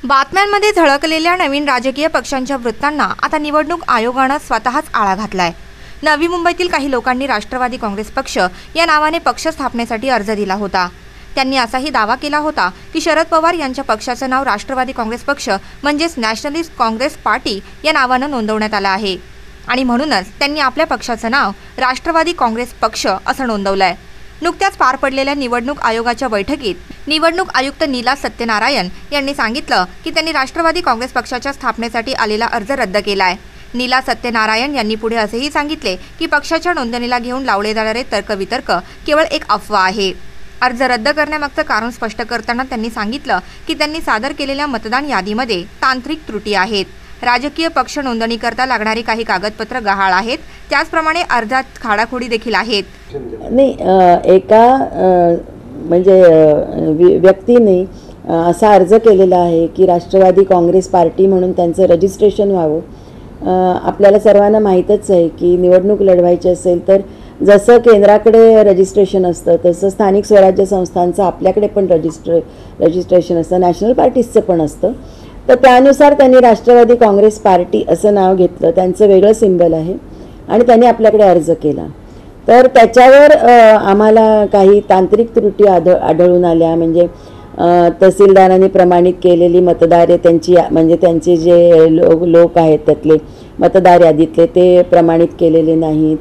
बातम्यांमध्ये झळकलेल्या नवीन राजकीय पक्षांच्या वृत्तांना आता निवडणूक आयोगानं स्वतःच आळा घातलाय। नवी मुंबईतील काही लोकांनी राष्ट्रवादी काँग्रेस पक्ष या नावाने पक्ष स्थापनेसाठी अर्ज दिला होता। त्यांनी असाही दावा केला होता की शरद पवार यांच्या पक्षाचं नाव राष्ट्रवादी काँग्रेस पक्ष म्हणजेच नॅशनलिस्ट काँग्रेस पार्टी या नावानं नोंदवण्यात आलं आहे आणि म्हणूनच त्यांनी आपल्या पक्षाचं नाव राष्ट्रवादी काँग्रेस पक्ष असं नोंदवलंय। नुकत्याच पार पडलेल्या निवडणूक आयोगाच्या बैठकीत निवडणूक आयुक्त नीला सत्यनारायण यांनी सांगितलं की त्यांनी राष्ट्रवादी काँग्रेस पक्षाच्या स्थापनेसाठी आलेला अर्ज रद्द केलाय। नीला सत्यनारायण यांनी पुढे असेही सांगितले की पक्षाच्या नोंदणीला घेऊन लावले जाणारे तर्कवितर्क केवळ एक अफवा आहे। अर्ज रद्द करण्यामागचं कारण स्पष्ट करताना त्यांनी सांगितलं की त्यांनी सादर केलेल्या मतदान यादीमध्ये तांत्रिक त्रुटी आहेत। राजकीय पक्ष नोंदणीकरता लागणारी काही कागदपत्र गहाळ आहेत, त्याचप्रमाणे अर्जात खाडाखोडी देखील आहेत। नाही, एका म्हणजे व्यक्तीने असा अर्ज केलेला आहे की राष्ट्रवादी काँग्रेस पार्टी म्हणून त्यांचं रजिस्ट्रेशन व्हावं। आपल्याला सर्वांना माहीतच आहे की निवडणूक लढवायची असेल तर जसं केंद्राकडे रजिस्ट्रेशन असतं तसं स्थानिक स्वराज्य संस्थांचं आपल्याकडे पण रजिस्ट्रेशन असतं, नॅशनल पार्टीजचं पण असतं। तर त्यानुसार त्यांनी राष्ट्रवादी काँग्रेस पार्टी असं नाव घेतलं, त्यांचं वेगळं सिंबल आहे आणि त्यांनी आपल्याकडे अर्ज केला। तर त्याच्यावर आम्हाला काही तांत्रिक त्रुटी आढळून आल्या। म्हणजे तहसीलदारांनी प्रमाणित केलेली मतदार त्यांची म्हणजे त्यांचे जे लोक आहेत त्यातले मतदार यादीतले ते प्रमाणित केलेले नाहीत।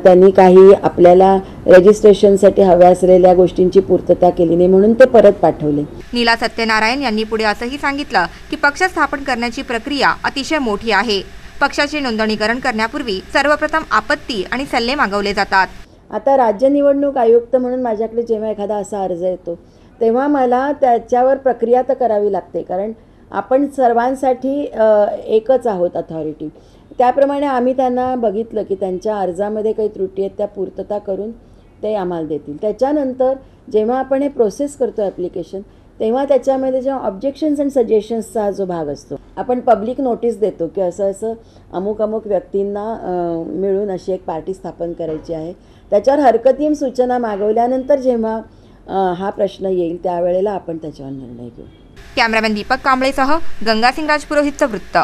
त्यांनी काही आपल्याला रजिस्ट्रेशनसाठी हव्या असलेल्या गोष्टींची पूर्तता केली नाही म्हणून ते परत पाठवले। नीला सत्यनारायण यांनी पुढे असंही सांगितलं की पक्ष स्थापन करण्याची प्रक्रिया अतिशय मोठी आहे। पक्षाचे नोंदणीकरण करण्यापूर्वी सर्वप्रथम आपत्ती आणि सल्ले मागवले जातात। आता राज्य निवडणूक आयुक्त म्हणून माझ्याकडे जेव्हा एखादा असा अर्ज येतो तेव्हा मला त्याच्यावर प्रक्रिया तर करावी लागते, कारण आपण सर्वांसाठी एकच आहोत अथॉरिटी। त्याप्रमाणे आम्ही त्यांना बघितलं की त्यांच्या अर्जामध्ये काही त्रुटी आहेत, त्या पूर्तता करून ते आम्हाला देतील। त्याच्यानंतर जेव्हा आपण हे प्रोसेस करतो ॲप्लिकेशन तेव्हा त्याच्यामध्ये जेव्हा ऑब्जेक्शन्स अँड सजेशन्सचा जो भाग असतो, आपण पब्लिक नोटीस देतो की असं असं अमुक अमुक व्यक्तींना मिळून अशी एक पार्टी स्थापन करायची आहे। त्याच्यावर हरकतीम सूचना मागवल्यानंतर जेव्हा हा प्रश्न येईल त्यावेळेला आपण त्याच्यावर निर्णय घेऊ। कॅमेरामॅन दीपक कांबळेसह गंगासिंग राजपुरोहितचं वृत्त।